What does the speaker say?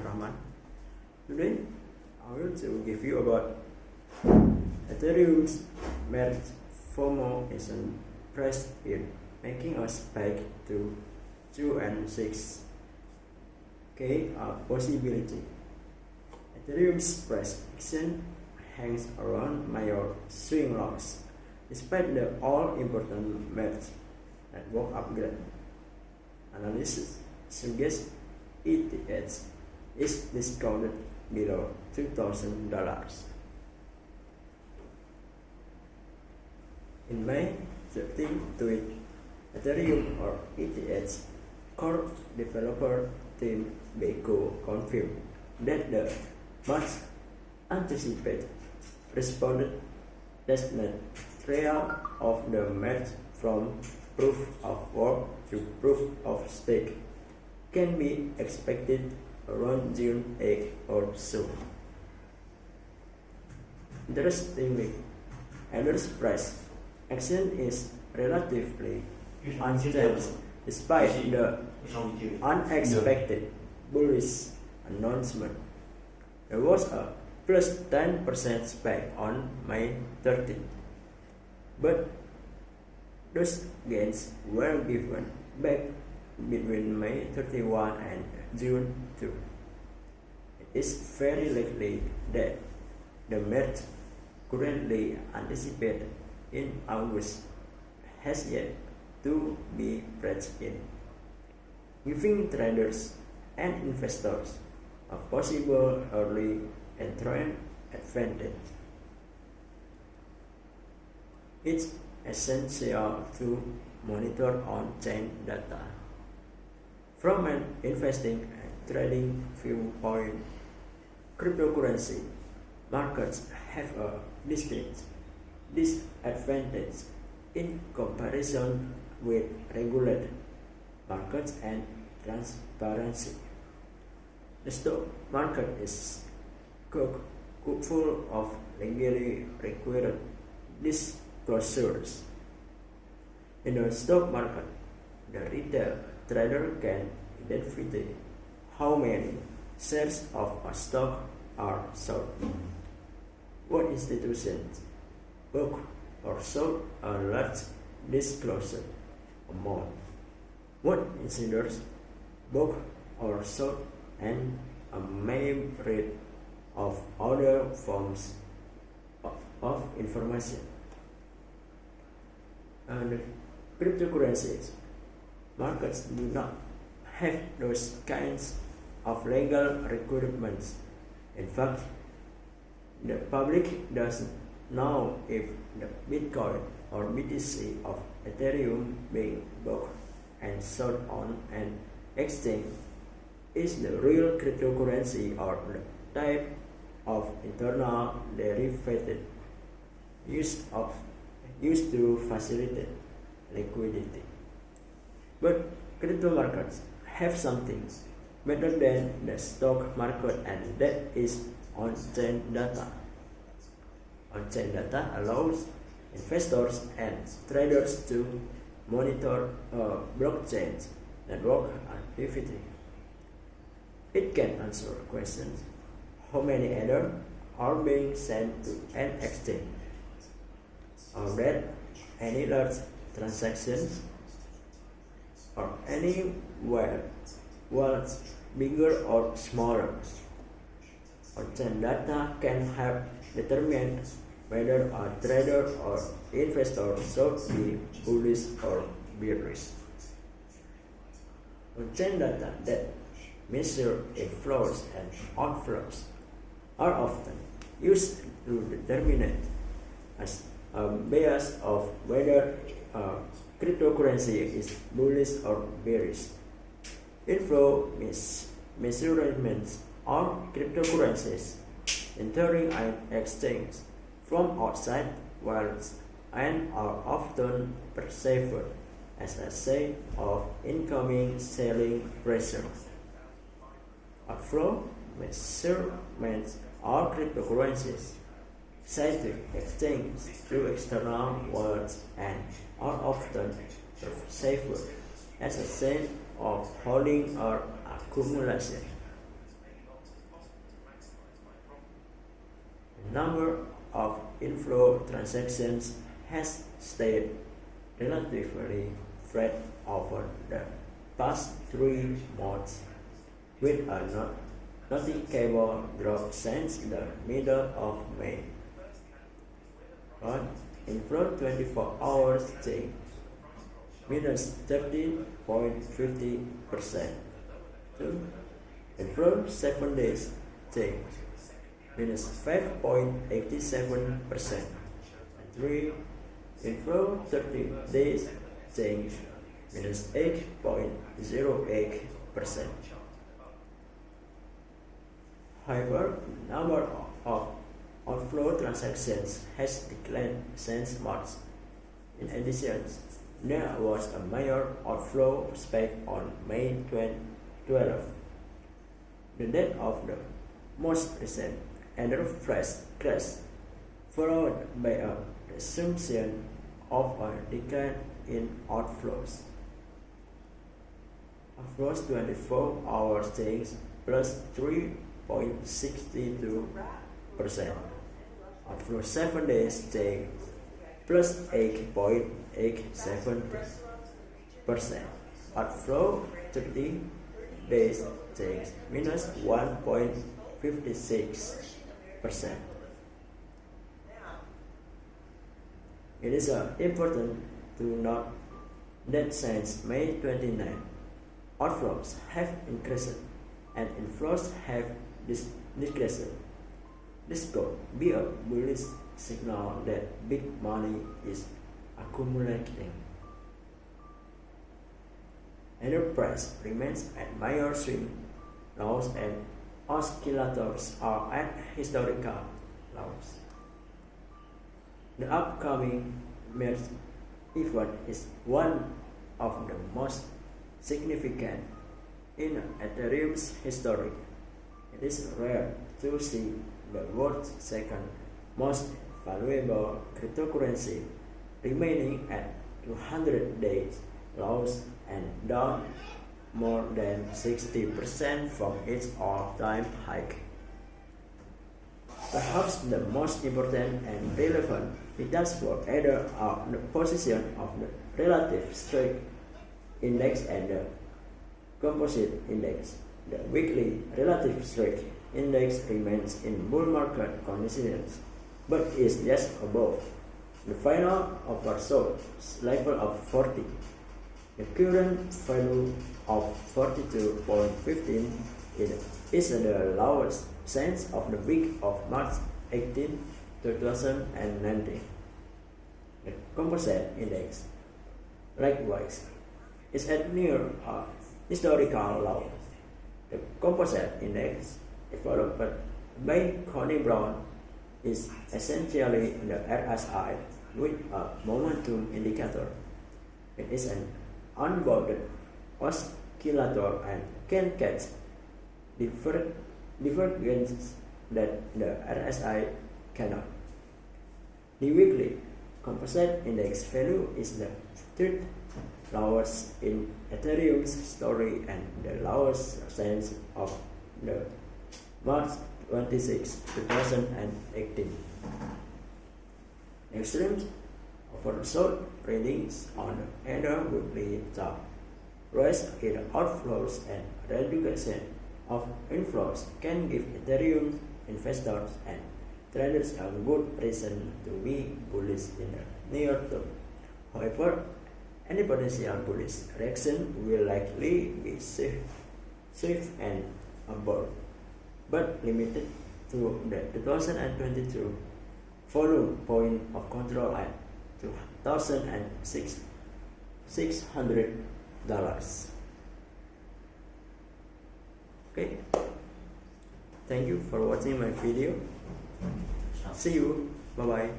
Rahman. Today I will to give you about Ethereum's merit. FOMO is pressed in making us back to 2 and 6K a possibility. Ethereum's price action hangs around major swing lows despite the all-important merit network upgrade. Analysts suggest ETH is discounted below $2,000. In May 13th tweet, Ethereum or ETH core developer team Beko confirmed that the much anticipated responded testnet trial of the merge from proof of work to proof of stake can be expected around June 8 or so. Interestingly, Ether's price action is relatively unchanged despite the unexpected bullish announcement. There was a plus 10% spike on May 13, but those gains were given back between May 31 and June 2. It is very likely that the merge currently anticipated in August has yet to be priced in, giving traders and investors a possible early entry advantage. It's essential to monitor on-chain data. From an investing and trading viewpoint, cryptocurrency markets have a distinct disadvantage in comparison with regulated markets and transparency. The stock market is full of legally required disclosures. In the stock market, the retail trader can identify how many shares of a stock are sold, what institutions bought or sold a large disclosure amount, what insiders bought or sold, and a myriad of other forms of information. And cryptocurrencies markets do not have those kinds of legal requirements. In fact, the public doesn't know if the Bitcoin or BTC of Ethereum being bought and sold on an exchange is the real cryptocurrency or the type of internal derivative used to facilitate liquidity. But crypto markets have something better than the stock market, and that is on-chain data. On-chain data allows investors and traders to monitor a blockchain's network activity. It can answer questions: how many Ether are being sent to an exchange? Are there any large transactions? Or any wallets bigger or smaller? On-chain data can help determine whether a trader or investor should be bullish or bearish. On-chain data that measure inflows and outflows are often used to determine as a bias of whether cryptocurrency is bullish or bearish. Inflow measurements are cryptocurrencies entering an exchange from outside wallets and are often perceived as a sign of incoming selling pressure. Outflow measurements are cryptocurrencies sent to exchange through external wallets and are often perceived as a sign of holding or accumulation. number of inflow transactions has stayed relatively flat over the past 3 months, with a noticeable drop since the middle of May. On inflow 24 hours change minus 13.50%. 2. Inflow 7 days change minus 5.87%. 3. Inflow 30 days change minus 8.08%. However, number of outflow transactions has declined since March. In addition, there was a major outflow spike on May 12, the date of the most recent enterprise crash, followed by a resumption of a decline in outflows. Outflows 24 hours change plus 3.62%. Outflow 7 days change plus 8.87%. Outflow 30 days change minus 1.56%. It is important to note that since May 29, outflows have increased and inflows have decreased. This could be a bullish signal that big money is accumulating. Enterprise remains at major swing lows and oscillators are at historical lows. The upcoming March event is one of the most significant in Ethereum's history. It is rare to see the world's second most valuable cryptocurrency remaining at 200 days lows and down more than 60% from its all-time high. Perhaps the most important and relevant dashboard either are the position of the relative strength index and the composite index. The weekly relative strength index remains in bull market conditions, but is just above the final oversold level of 40. The current value of 42.15 is the lowest since of the week of March 18, 2019. The composite index, likewise, is at near a historical low. The composite index, developed by Connie Brown, is essentially the RSI with a momentum indicator. It is an unbounded oscillator and can catch divergences that the RSI cannot. The weekly composite index value is the third lowest in Ethereum's story and the lowest since of the March 26, 2018. Extreme oversold readings on either weekly chart, rise in outflows and reduction of inflows can give Ethereum investors and traders a good reason to be bullish in the near term. However, any potential bullish reaction will likely be swift and abrupt, but limited to the 2022 volume point of control at $2,600. Okay, thank you for watching my video. See you. Bye bye.